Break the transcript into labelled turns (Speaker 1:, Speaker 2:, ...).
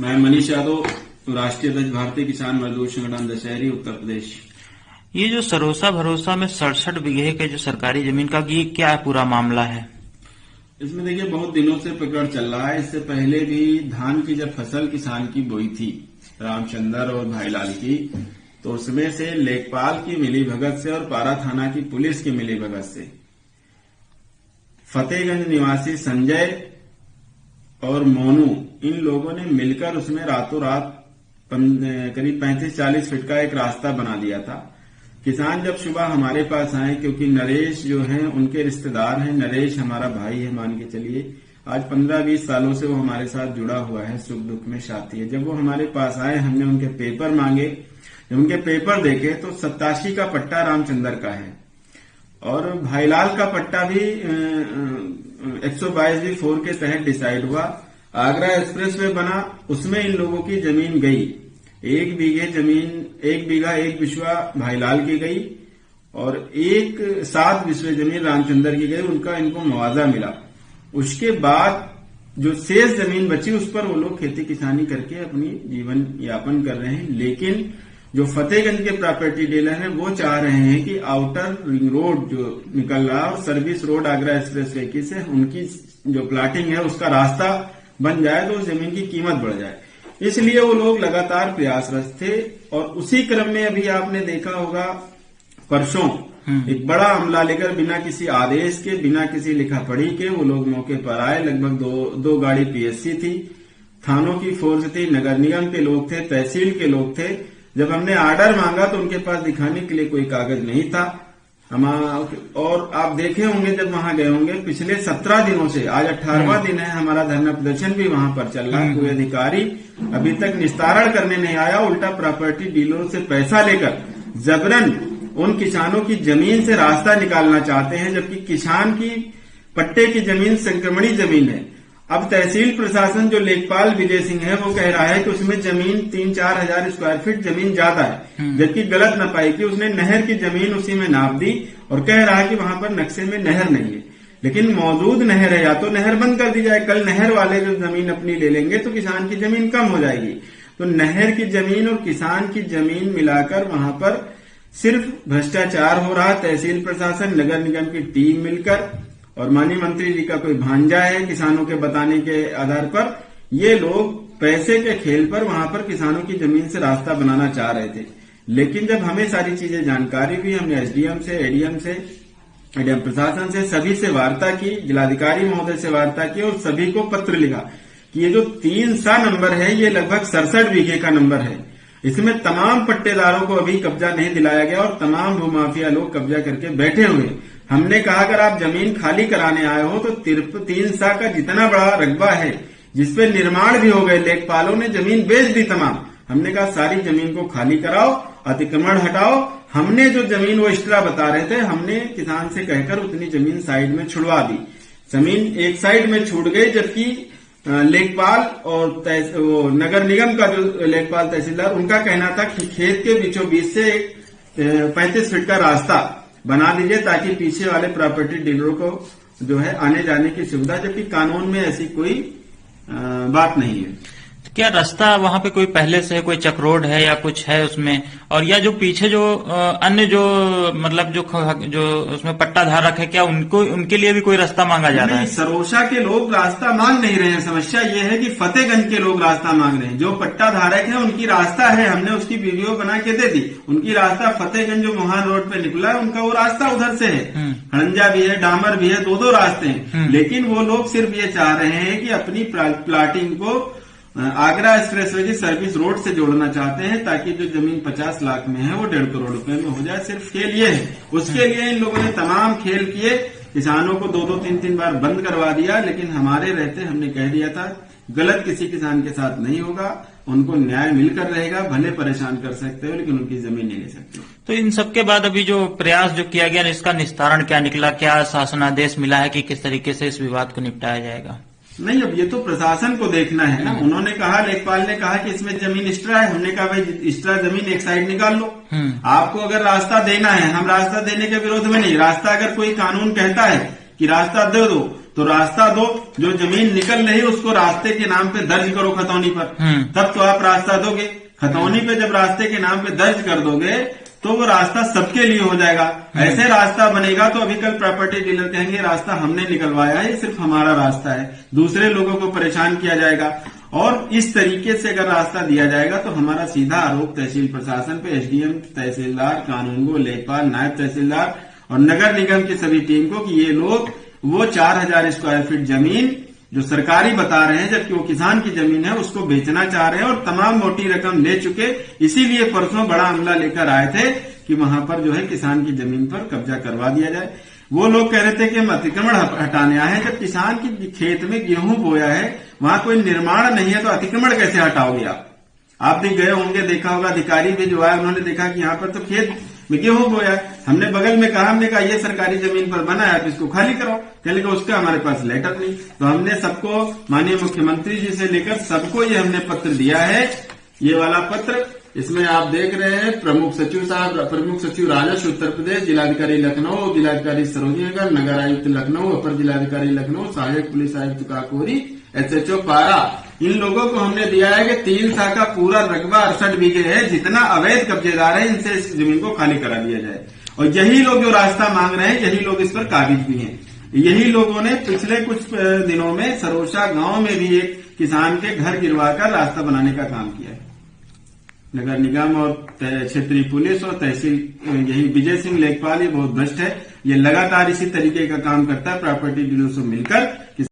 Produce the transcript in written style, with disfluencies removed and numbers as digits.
Speaker 1: मैं मनीष यादव, राष्ट्रीय अध्यक्ष भारतीय किसान मजदूर संगठन दशहरी, उत्तर प्रदेश।
Speaker 2: ये जो सरोसा भरोसा में 67 बीघे के जो सरकारी जमीन का, ये क्या पूरा मामला है?
Speaker 1: इसमें देखिए बहुत दिनों से प्रकरण चल रहा है। इससे पहले भी धान की जब फसल किसान की बोई थी रामचंद्र और भाईलाल की, तो उसमें से लेखपाल की मिलीभगत से और पारा थाना की पुलिस की मिलीभगत से फतेहगंज निवासी संजय और मोनू, इन लोगों ने मिलकर उसमें रातों रात करीब 35-40 फीट का एक रास्ता बना दिया था। किसान जब सुबह हमारे पास आए, क्योंकि नरेश जो हैं उनके रिश्तेदार हैं, नरेश हमारा भाई है मान के चलिए, आज 15-20 सालों से वो हमारे साथ जुड़ा हुआ है, सुख दुख में साथी है। जब वो हमारे पास आए, हमने उनके पेपर मांगे। जब उनके पेपर देखे तो 87 का पट्टा रामचंद्र का है और भाईलाल का पट्टा भी 122B4 के तहत डिसाइड हुआ। आगरा एक्सप्रेसवे बना, उसमें इन लोगों की जमीन गई। 1 बीघा 1 बिस्वा भाईलाल की गई और 7 बिस्वे जमीन रामचंद्र की गई। उनका इनको मुआवजा मिला। उसके बाद जो शेष जमीन बची, उस पर वो लोग खेती किसानी करके अपनी जीवन यापन कर रहे हैं। लेकिन जो फतेहगंज के प्रॉपर्टी डीलर हैं, वो चाह रहे हैं कि आउटर रिंग रोड जो निकल रहा है और सर्विस रोड आगरा एक्सप्रेसवे की से उनकी जो प्लाटिंग है उसका रास्ता बन जाए तो उस जमीन की कीमत बढ़ जाए। इसलिए वो लोग लगातार प्रयासरत थे और उसी क्रम में अभी आपने देखा होगा परसों एक बड़ा हमला लेकर बिना किसी आदेश के, बिना किसी लिखा पढ़ी के वो लोग मौके पर आए। लगभग दो गाड़ी पीएससी थी, थानों की फोर्स थी, नगर निगम के लोग थे, तहसील के लोग थे। जब हमने ऑर्डर मांगा तो उनके पास दिखाने के लिए कोई कागज नहीं था। और आप देखे होंगे जब वहां गए होंगे, पिछले 17 दिनों से आज 18वां दिन है, हमारा धरना प्रदर्शन भी वहां पर चल रहा है। कोई अधिकारी अभी तक निस्तारण करने नहीं आया, उल्टा प्रॉपर्टी डीलरों से पैसा लेकर जबरन उन किसानों की जमीन से रास्ता निकालना चाहते हैं, जबकि किसान की पट्टे की जमीन संक्रमणी जमीन है। अब तहसील प्रशासन जो लेखपाल विजय सिंह है, वो कह रहा है कि उसमें जमीन 3-4 हजार स्क्वायर फीट जमीन ज्यादा है, जबकि गलत नपाई की उसने नहर की जमीन उसी में नाप दी और कह रहा है कि वहां पर नक्शे में नहर नहीं है। लेकिन मौजूद नहर है, या तो नहर बंद कर दी जाए। कल नहर वाले जो जमीन अपनी ले लेंगे तो किसान की जमीन कम हो जाएगी। तो नहर की जमीन और किसान की जमीन मिलाकर वहां पर सिर्फ भ्रष्टाचार हो रहा। तहसील प्रशासन, नगर निगम की टीम मिलकर और माननीय मंत्री जी का कोई भांजा है, किसानों के बताने के आधार पर ये लोग पैसे के खेल पर वहां पर किसानों की जमीन से रास्ता बनाना चाह रहे थे। लेकिन जब हमें सारी चीजें जानकारी हुई, हमने एसडीएम से, एडीएम से, एडीएम प्रशासन से, सभी से वार्ता की, जिलाधिकारी महोदय से वार्ता की और सभी को पत्र लिखा कि ये जो 3 नंबर है, ये लगभग 67 बीघे का नंबर है। इसमें तमाम पट्टेदारों को अभी कब्जा नहीं दिलाया गया और तमाम भूमाफिया लोग कब्जा करके बैठे हुए। हमने कहा अगर आप जमीन खाली कराने आए हो तो 3 का जितना बड़ा रकबा है, जिसपे निर्माण भी हो गए, लेखपालों ने जमीन बेच दी तमाम। हमने कहा सारी जमीन को खाली कराओ, अतिक्रमण हटाओ। हमने जो जमीन वो एक्स्ट्रा बता रहे थे, हमने किसान से कहकर उतनी जमीन साइड में छुड़वा दी। जमीन एक साइड में छूट गई, जबकि लेखपाल और वो नगर निगम का जो लेखपाल तहसीलदार, उनका कहना था कि खेत के बीचों बीच से एक 35 फीट का रास्ता बना दीजिए ताकि पीछे वाले प्रॉपर्टी डीलरों को जो है आने जाने की सुविधा, जबकि कानून में ऐसी कोई बात नहीं है।
Speaker 2: तो क्या रास्ता वहां पे कोई पहले से कोई चक रोड है या कुछ है उसमें? और या जो पीछे जो अन्य जो मतलब जो उसमें पट्टा धारक है, क्या उनके लिए भी कोई रास्ता मांगा जा रहा है?
Speaker 1: सरोसा के लोग रास्ता मांग नहीं रहे हैं। समस्या ये है कि फतेहगंज के लोग रास्ता मांग रहे हैं। जो पट्टा धारक है उनकी रास्ता है, हमने उसकी वीडियो बना के दे दी। उनकी रास्ता फतेहगंज जो मोहान रोड पे निकला है, उनका वो रास्ता उधर से है। हड़ंजा भी है, डामर भी है, 2 रास्ते हैं। लेकिन वो लोग सिर्फ ये चाह रहे हैं कि अपनी प्लाटिंग को आगरा एक्सप्रेसवे की सर्विस रोड से जोड़ना चाहते हैं ताकि जो जमीन 50 लाख में है वो 1.5 करोड़ रुपए में हो जाए। सिर्फ खेल ये है। उसके लिए इन लोगों ने तमाम खेल किए, किसानों को 2-3 बार बंद करवा दिया। लेकिन हमारे रहते हमने कह दिया था गलत किसी किसान के साथ नहीं होगा, उनको न्याय मिलकर रहेगा। भले परेशान कर सकते हो लेकिन उनकी जमीन नहीं ले सकते।
Speaker 2: तो इन सबके बाद अभी जो प्रयास जो किया गया, इसका निस्तारण क्या निकला? क्या शासनादेश मिला है कि किस तरीके से इस विवाद को निपटाया जाएगा?
Speaker 1: नहीं, अब ये तो प्रशासन को देखना है ना। उन्होंने कहा, लेखपाल ने कहा कि इसमें जमीन एक्स्ट्रा है। हमने कहा भाई एक्स्ट्रा जमीन एक साइड निकाल लो। आपको अगर रास्ता देना है, हम रास्ता देने के विरोध में नहीं। रास्ता अगर कोई कानून कहता है कि रास्ता दे दो तो रास्ता दो, जो जमीन निकल रही उसको रास्ते के नाम पे दर्ज करो खतौनी पर, तब तो आप रास्ता दोगे। खतौनी पे जब रास्ते के नाम पे दर्ज कर दोगे तो वो रास्ता सबके लिए हो जाएगा। ऐसे रास्ता बनेगा तो अभी कल प्रॉपर्टी डीलर कहेंगे रास्ता हमने निकलवाया है, सिर्फ हमारा रास्ता है, दूसरे लोगों को परेशान किया जाएगा। और इस तरीके से अगर रास्ता दिया जाएगा तो हमारा सीधा आरोप तहसील प्रशासन पे, एसडीएम, तहसीलदार, कानूनगो, लेखपाल, नायब तहसीलदार और नगर निगम की सभी टीम को कि ये लोग वो 4000 स्क्वायर फीट जमीन जो सरकारी बता रहे हैं जबकि वो किसान की जमीन है उसको बेचना चाह रहे हैं और तमाम मोटी रकम ले चुके। इसीलिए परसों बड़ा अमला लेकर आए थे कि वहां पर जो है किसान की जमीन पर कब्जा करवा दिया जाए। वो लोग कह रहे थे कि हम अतिक्रमण हटाने आए हैं, जब किसान की खेत में गेहूं बोया है, वहां कोई निर्माण नहीं है तो अतिक्रमण कैसे हटाओगे आप भी गए होंगे, देखा होगा, अधिकारी भी जो आए उन्होंने देखा कि यहाँ पर तो खेत में गेहूं बोया है। हमने बगल में कहा, हमने कहा ये सरकारी जमीन पर बना है, आप इसको खाली कराओ। कहने का उसका हमारे पास लेटर नहीं। तो हमने सबको, माननीय मुख्यमंत्री जी से लेकर सबको ये हमने पत्र दिया है। ये वाला पत्र, इसमें आप देख रहे हैं प्रमुख सचिव साहब, प्रमुख सचिव राजस्व उत्तर प्रदेश, जिलाधिकारी लखनऊ, जिलाधिकारी सरोजनी नगर, नगर आयुक्त लखनऊ, अपर जिलाधिकारी लखनऊ, सहायक पुलिस आयुक्त काकोरी, एसएचओ पारा, इन लोगों को हमने दिया है कि 3 साल का पूरा रकबा 68 बीघे है, जितना अवैध कब्जेदार है इनसे इस जमीन को खाली करा दिया जाए। और यही लोग जो रास्ता मांग रहे हैं, यही लोग इस पर काबिज भी हैं। यही लोगों ने पिछले कुछ दिनों में सरोसा गांव में भी एक किसान के घर गिरवाकर रास्ता बनाने का काम किया है। नगर निगम और क्षेत्रीय पुलिस और तहसील, यही विजय सिंह लेखपाल, ये बहुत भ्रष्ट है। ये लगातार इसी तरीके का काम करता है प्रॉपर्टी डीलर से मिलकर।